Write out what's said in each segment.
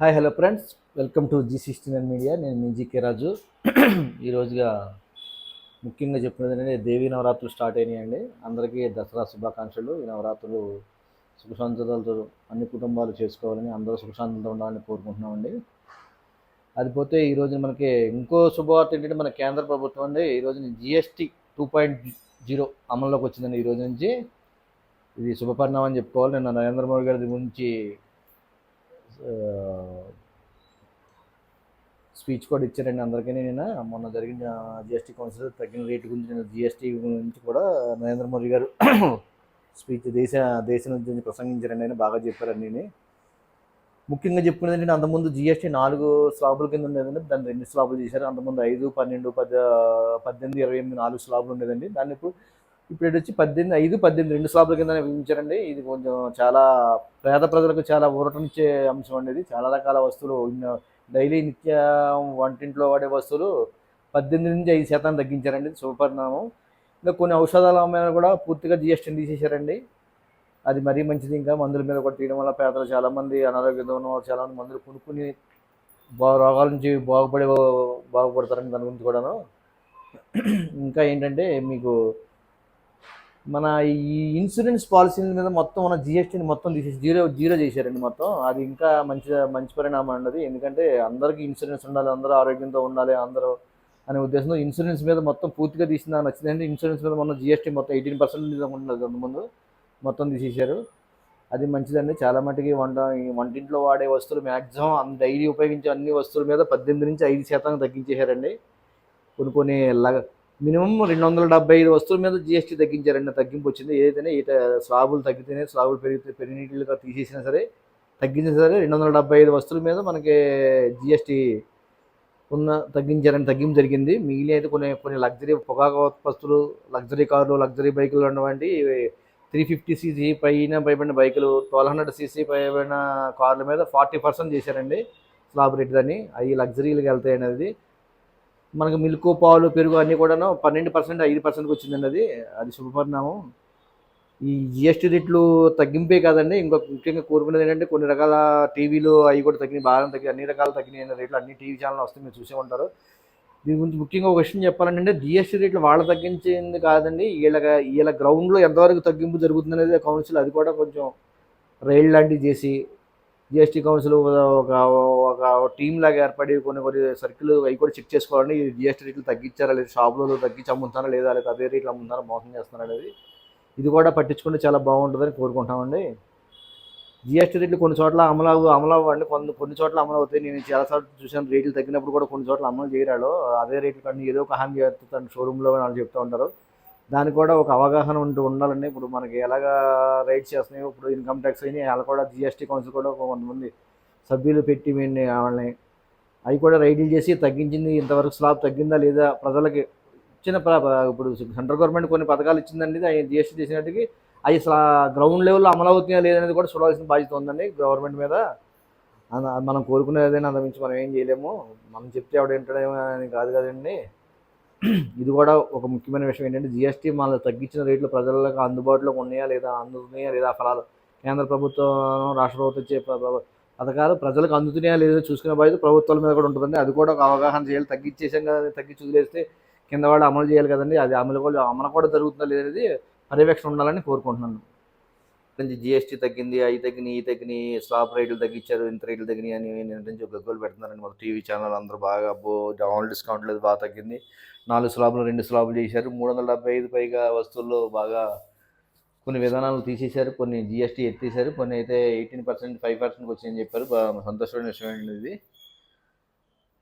Hi hello friends, welcome to G69 media. నేను మీ GK రాజు. ఈరోజుగా ముఖ్యంగా చెప్పినది ఏంటంటే దేవీ నవరాత్రులు స్టార్ట్ అయినాయండి. అందరికీ దసరా శుభాకాంక్షలు. ఈ నవరాత్రులు సుఖశాంతులతో అన్ని కుటుంబాలు చేసుకోవాలని, అందరూ సుఖశాంతులతో ఉండాలని కోరుకుంటున్నామండి. అది పోతే ఈరోజు మనకి ఇంకో శుభవార్త ఏంటంటే మన కేంద్ర ప్రభుత్వం అండి ఈరోజు GST 2.0 అమల్లోకి వచ్చిందండి. ఈరోజు నుంచి ఇది శుభపరిణామం అని చెప్పుకోవాలి. నిన్న నరేంద్ర మోడీ గారి గురించి స్పీచ్ కూడా ఇచ్చారండి అందరికీ. నేను మొన్న జరిగిన జిఎస్టీ కౌన్సిల్ తగ్గిన రేటు గురించి, నేను జిఎస్టీ గురించి కూడా నరేంద్ర మోడీ గారు స్పీచ్ దేశం నుంచి ప్రసంగించారండి. ఆయన బాగా చెప్పారండి. ముఖ్యంగా చెప్పుకునేది ఏంటంటే అంతకుముందు జిఎస్టీ 4 స్లాబుల కింద ఉండేదండి. దాన్ని 2 స్లాబులు చేశారు. అంతకుముందు 5, 12, 18, 28 4 స్లాబులు ఉండేదండి. దాన్ని ఇప్పుడు వచ్చి 18, 5, 18 2 స్లాబుల కింద విభజించారండి. ఇది కొంచెం చాలా పేద ప్రజలకు చాలా ఊరటనిచ్చే అంశం అండి. ఇది చాలా రకాల వస్తువులు, డైలీ నిత్య వంటింట్లో వాడే వస్తువులు 18 నుంచి 5% తగ్గించారండి. ఇది శుభపరిణామం. ఇంకా కొన్ని ఔషధాల మీద కూడా పూర్తిగా జిఎస్టీని తీసేశారండి. అది మరీ మంచిది. ఇంకా మందుల మీద కూడా తీయడం వల్ల పేదలు చాలామంది, అనారోగ్యంతో ఉన్నవారు చాలామంది మందులు కొనుక్కుని రోగాల నుంచి బాగుపడతారండి. దాని గురించి కూడాను. ఇంకా ఏంటంటే మీకు మన ఈ ఇన్సూరెన్స్ పాలసీల మీద మొత్తం మన జిఎస్టీని మొత్తం తీసేసి జీరో చేశారండి మొత్తం. అది ఇంకా మంచి పరిణామం అన్నది. ఎందుకంటే అందరికీ ఇన్సూరెన్స్ ఉండాలి, అందరూ ఆరోగ్యంతో ఉండాలి అందరూ అనే ఉద్దేశంతో ఇన్సూరెన్స్ మీద మొత్తం పూర్తిగా తీసిన నాకు నచ్చిందంటే, ఇన్సూరెన్స్ మీద మొన్న జిఎస్టీ మొత్తం 18% ఉండదు అంతకుముందు, మొత్తం తీసేశారు. అది మంచిదండి. చాలా మటుకి వంటింట్లో వాడే వస్తువులు మ్యాక్సిమం డైలీ ఉపయోగించే అన్ని వస్తువుల మీద 18 నుంచి 5% తగ్గించేశారండి. కొన్ని మినిమం 275 వస్తువుల మీద జిఎస్టీ తగ్గించారండి. తగ్గింపు వచ్చింది. ఏదైనా స్లాబులు తగ్గితేనే, స్లాబులు పెరిగినట్లుగా తీసేసినా సరే, తగ్గించినా సరే 275 వస్తువుల మీద మనకి జిఎస్టీ తగ్గింపు జరిగింది. మిగిలిన అయితే కొన్ని లగ్జరీ పొగాకు వస్తువులు, లగ్జరీ కార్లు, లగ్జరీ బైకులు ఉన్నవంటి 350cc పైబడిన బైకులు, 1200cc పైబడిన కార్ల మీద 40% చేశారండి స్లాబ్ రేట్. దాన్ని అవి లగ్జరీలకు వెళ్తాయి అనేది. మనకు మిల్క్, పాలు, పెరుగు అన్నీ కూడాను 12% 5%కి వచ్చిందండి. అది శుభపరిణామం. ఈ జిఎస్టీ రేట్లు తగ్గింపే కాదండి, ముఖ్యంగా కోరుకునేది ఏంటంటే కొన్ని రకాల టీవీలు అవి కూడా తగ్గినాయి, బాగా తగ్గినాయి, అన్ని రకాలు తగ్గినాయి రేట్లు. అన్ని టీవీ ఛానల్ వస్తాయి, మీరు చూసే ఉంటారు. దీని గురించి ముఖ్యంగా ఒక విషయం చెప్పాలంటే, జిఎస్టీ రేట్లు వాళ్ళు తగ్గించింది కాదండి, వీళ్ళ గ్రౌండ్లో ఎంతవరకు తగ్గింపు జరుగుతుంది అనేది కౌన్సిల్ అది కూడా కొంచెం రైల్ లాంటివి చేసి, జిఎస్టీ కౌన్సిల్ ఒక ఒక టీమ్ లాగా ఏర్పడి కొన్ని సర్కిల్ అవి కూడా చెక్ చేసుకోవాలండి. ఈ జిఎస్టీ రేట్లు తగ్గించారా లేదా, షాపులో తగ్గించి అమ్ముతారా లేదా, లేదా అదే రేట్లు అమ్ముతారా, మోసం చేస్తున్నారా అనేది ఇది కూడా పట్టించుకుంటే చాలా బాగుంటుందని కోరుకుంటామండి. జిఎస్టీ రేట్లు కొన్ని చోట్ల అమలు అవ్వండి, కొన్ని చోట్ల అమలు అవుతాయి. నేను చాలాసార్లు చూసాను, రేట్లు తగ్గినప్పుడు కూడా కొన్ని చోట్ల అమలు చేయరాడు. అదే రేట్లు కానీ ఏదో ఒక హామీ చేస్తాను షోరూంలో వాళ్ళు చెప్తూ ఉంటారు. దానికి కూడా ఒక అవగాహన ఉండాలండి. ఇప్పుడు మనకి ఎలాగా రైట్స్ చేస్తున్నాయో, ఇప్పుడు ఇన్కమ్ ట్యాక్స్ అయినా వాళ్ళు కూడా జిఎస్టీ కౌన్సిల్ కూడా కొంతమంది సభ్యులు పెట్టి వాళ్ళని అవి కూడా రైడ్లు చేసి తగ్గించింది, ఇంతవరకు స్లాబ్ తగ్గిందా లేదా, ప్రజలకి ఇచ్చిన ఇప్పుడు సెంట్రల్ గవర్నమెంట్ కొన్ని పథకాలు ఇచ్చిందండి, అవి జిఎస్టీ చేసినట్టుకి అవి గ్రౌండ్ లెవెల్లో అమలు అవుతున్నాయా లేదనేది కూడా చూడాల్సిన బాధ్యత ఉందండి గవర్నమెంట్ మీద. మనం కోరుకునేది ఏదైనా అంతమించి మనం ఏం చేయలేము. మనం చెప్తే ఎవడు వింటాడేమో అని కాదు కదండి. ఇది కూడా ఒక ముఖ్యమైన విషయం ఏంటంటే, జిఎస్టీ మన తగ్గించిన రేట్లు ప్రజలకు అందుబాటులోకి అందుతున్నాయా లేదా ఫలాలు, కేంద్ర ప్రభుత్వం, రాష్ట్ర ప్రభుత్వం ఇచ్చే పథకాలు ప్రజలకు అందుతున్నాయా లేదో చూసుకునే బాధ్యత ప్రభుత్వాల మీద కూడా ఉంటుందండి. అది కూడా ఒక అవగాహన చేయాలి. తగ్గించేసాం కదా, తగ్గించి వదిలేస్తే కింద వాళ్ళు అమలు చేయాలి కదండి. అది అమలు కూడా జరుగుతుందా లేదనేది పర్యవేక్షణ ఉండాలని కోరుకుంటున్నాను. జిఎస్టీ తగ్గింది, అవి తగ్గినాయి, ఈ తగ్గినాయి, స్లాబ్ రేట్లు తగ్గించారు, ఇంత రేట్లు తగ్గినాయి అని నుంచి గగ్గోలు పెడుతున్నారండి. మన టీవీ ఛానల్ అందరూ బాగా ఆల్ డిస్కౌంట్ లేదు, బాగా తగ్గింది, 4 స్లాబులు 2 స్లాబులు చేశారు, 375 పైగా వస్తువుల్లో బాగా కొన్ని విధానాలు తీసేశారు, కొన్ని జిఎస్టీ ఎత్తేసారు, కొన్ని అయితే 18%, 5%కి వచ్చిందని చెప్పారు. సంతోషమైన విషయం అండి ఇది.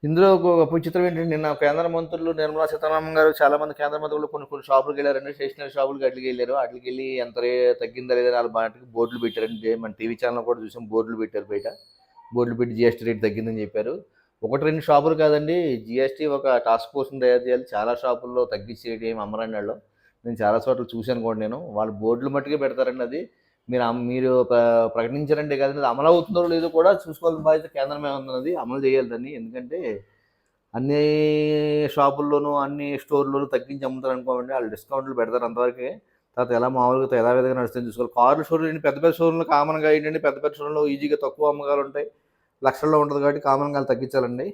ఇందులో ఒక చిత్రం ఏంటంటే, నిన్న కేంద్ర మంత్రులు నిర్మలా సీతారామన్ గారు చాలామంది కేంద్ర మంత్రులు కొన్ని షాపులకు వెళ్ళారండి, స్టేషనరీ షాపులకి అట్లకి వెళ్ళారు. అట్లకి వెళ్ళి ఎంత తగ్గిందా లేదా వాళ్ళ బాటికి బోర్డులు పెట్టారండి. మన టీవీ ఛానల్ కూడా చూసాం, బోర్డులు పెట్టారు బయట. బోర్డులు పెట్టి జిఎస్టీ రేట్ తగ్గిందని చెప్పారు. 1-2 షాపులు కాదండి, జిఎస్టీ ఒక టాస్క్ ఫోర్స్ని తయారు చేయాలి. చాలా షాపుల్లో తగ్గించి ఏమి అమ్మరండి వాళ్ళు. నేను చాలా చోట్ల చూశాను కూడా. నేను వాళ్ళు బోర్డులు మట్టుకే పెడతారండి. అది మీరు ప్రకటించారంటే కదండి, అది అమలు అవుతుందో లేదో కూడా చూసుకోవాల్సిన బాధ్యత కేంద్రమే ఉన్నది. అమలు చేయాలి దాన్ని. ఎందుకంటే అన్ని షాపుల్లోనూ అన్ని స్టోర్లోనూ తగ్గించి అమ్ముతారు అనుకోండి, వాళ్ళు డిస్కౌంట్లు పెడతారు అంతవరకే. తర్వాత ఎలా మామూలుగా యథావిధిగా నడుస్తుంది చూసుకోవాలి. కార్ల షోరూమ్ పెద్ద పెద్ద షోరూంలో కామన్గా ఏంటంటే, పెద్ద పెద్ద షోరూంలో ఈజీగా తక్కువ అమ్మకాలు ఉంటాయి, లక్షల్లో ఉంటుంది కాబట్టి కామన్గా వాళ్ళు తగ్గించాలండి.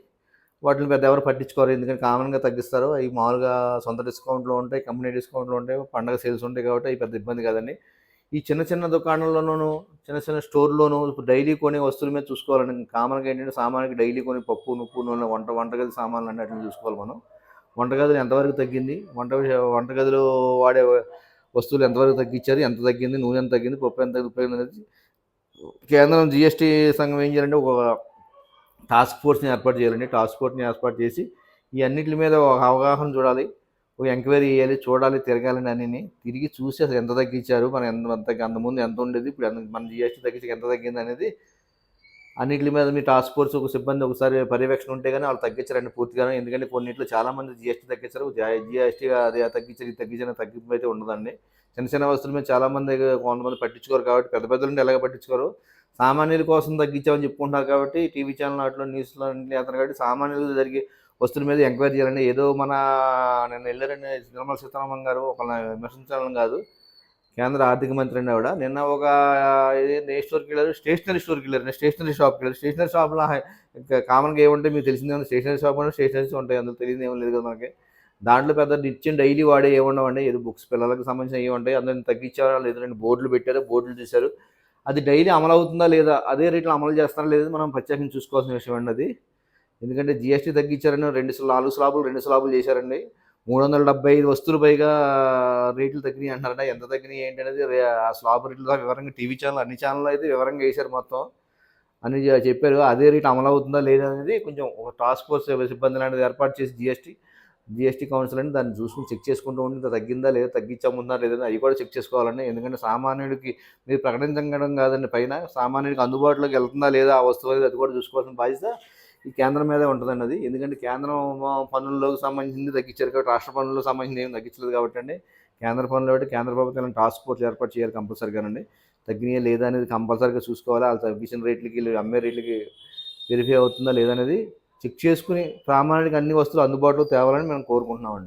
వాటిని పెద్ద ఎవరు పట్టించుకోరు, ఎందుకంటే కామన్గా తగ్గిస్తారు. అవి మామూలుగా సొంత డిస్కౌంట్లో ఉంటాయి, కంపెనీ డిస్కౌంట్లో ఉంటాయి, పండగ సేల్స్ ఉంటాయి కాబట్టి అవి పెద్ద ఇబ్బంది కాదండి. ఈ చిన్న చిన్న దుకాణాల్లోనూ, చిన్న చిన్న స్టోర్‌లోనూ ఇప్పుడు డైలీ కొనే వస్తువుల మీద చూసుకోవాలండి. కామన్‌గా ఏంటంటే సామాన్యుడికి డైలీ కొనే పప్పు, ఉప్పు, నూనె, వంటగది సామాన్లు అన్నిటిని చూసుకోవాలి మనం. వంటగదిలో ఎంతవరకు తగ్గింది, వంటగదిలో వాడే వస్తువులు ఎంతవరకు తగ్గించారు, ఎంత తగ్గింది, నూనె ఎంత తగ్గింది, పప్పు ఎంత తగ్గింది అనేది కేంద్రం జీఎస్టీ సంఘం ఏం చేయాలంటే ఒక టాస్క్ ఫోర్స్‌ని ఏర్పాటు చేయాలండి. టాస్క్ ఫోర్స్‌ని ఏర్పాటు చేసి ఈ అన్నిట్లి మీద ఒక అవగాహన చూడాలి. ఒక ఎంక్వైరీ చేయాలి, చూడాలి, తిరగాలండి అన్నీని. తిరిగి చూసి అసలు ఎంత తగ్గించారు, మనం అంతకుముందు ఎంత ఉండేది, ఇప్పుడు మన జీఎస్టీ తగ్గించి ఎంత తగ్గిందనేది అన్నిట్లి మీద మీ టాస్క్ ఫోర్స్ ఒక సిబ్బంది ఒకసారి పర్యవేక్షణ ఉంటే గాని వాళ్ళు తగ్గించరండి పూర్తిగాను. ఎందుకంటే కొన్నిట్లో చాలామంది జీఎస్టీ తగ్గించరు. జీఎస్టీ అది తగ్గించారు, ఇది తగ్గించారు తగ్గింపు అయితే ఉండదండి. చిన్న చిన్న వస్తువుల మీద చాలామంది కొంతమంది పట్టించుకోరు కాబట్టి పెద్ద పెద్దలుంటే ఎలాగ పట్టించుకోరు. సామాన్యుల కోసం తగ్గించామని చెప్పుకుంటున్నారు కాబట్టి టీవీ ఛానల్ వాటిలో న్యూస్‌లో అన్నిట్లో ఎత్తన్నారు కాబట్టి సామాన్యులకు జరిగే వస్తువుల మీద ఎంక్వైరీ చేయాలండి. ఏదో నిన్న ఎళ్లారండి నిర్మలా సీతారామన్ గారు ఒకళ్ళని విమర్శించాలని కాదు. కేంద్ర ఆర్థిక మంత్రి అండి ఆవిడ. నిన్న ఒక ఏ స్టోర్‌కెళ్లారు, స్టేషనరీ స్టోర్‌కెళ్లారు. స్టేషనరీ షాప్‌కెళ్లారు. స్టేషనరీ షాప్‌లో ఇంకా కామన్‌గా ఏముంటాయి మీకు తెలిసిందే ఉంది. స్టేషనరీ షాప్ అంటే స్టేషనరీస్ ఉంటాయి. అందులో తెలియనిది ఏమి లేదు కదా మనకి. దాంట్లో పెద్ద నిత్యం డైలీ వాడేవి ఏముండవండి. ఏదో బుక్స్ పిల్లలకి సంబంధించినవి ఉంటాయి. అందులో తగ్గించారా లేదంటే బోర్డులు పెట్టారు, బోర్డులు చూసారు. అది డైలీ అమలవుతుందా లేదా, అదే రేట్‌లో అమలు చేస్తున్నారా లేదా మనం ప్రత్యేకంగా చూసుకోవాల్సిన విషయం అండి అది. ఎందుకంటే జీఎస్టీ తగ్గించారని 4 స్లాబులు 2 స్లాబులు చేశారండి. 375 వస్తువులు పైగా రేట్లు తగ్గినాయి అంటున్నారంట. ఎంత తగ్గినాయి ఏంటనేది ఆ స్లాబ్ రేట్ల దాకా వివరంగా టీవీ ఛానల్ అన్ని ఛానల్‌లో అయితే వివరంగా ఏశారు మొత్తం. అని చెప్పారు. అదే రేట్ అమలవుతుందా లేదా అనేది కొంచెం ఒక టాస్క్ ఫోర్స్ సిబ్బంది లాంటిది ఏర్పాటు చేసి జీఎస్టీ కౌన్సిల్ అని దాన్ని చూసుకొని చెక్ చేసుకుంటూ ఉండి ఇంత తగ్గిందా లేదా, తగ్గించాముందా లేదా అవి కూడా చెక్ చేసుకోవాలండి. ఎందుకంటే సామాన్యుడికి మీరు ప్రకటించడం కాదండి పైన, సామాన్యుడికి అందుబాటులోకి వెళ్తుందా లేదా ఆ వస్తువు అనేది అది కూడా చూసుకోవాల్సిన బాధ్యత ఈ కేంద్రం మీదే ఉంటుందండి అది. ఎందుకంటే కేంద్రం పన్నుల్లోకి సంబంధించింది తగ్గించారు కాబట్టి రాష్ట్ర పన్నులకు సంబంధించింది ఏమి తగ్గించలేదు కాబట్టి అండి. కేంద్ర పన్నులు కాబట్టి కేంద్ర ప్రభుత్వం టాస్క్ ఫోర్స్ ఏర్పాటు చేయాలి కంపల్సరీగానండి. తగ్గినాయా లేదా అనేది కంపల్సరీగా చూసుకోవాలి. వాళ్ళు తగ్గించిన రేట్లకి వీళ్ళు అమ్మే రేట్లకి వెరిఫై అవుతుందా లేదా అనేది చెక్ చేసుకుని సామాన్యుడికి అన్ని వస్తువులు అందుబాటులోకి తేవాలని మేము కోరుకుంటున్నామండి.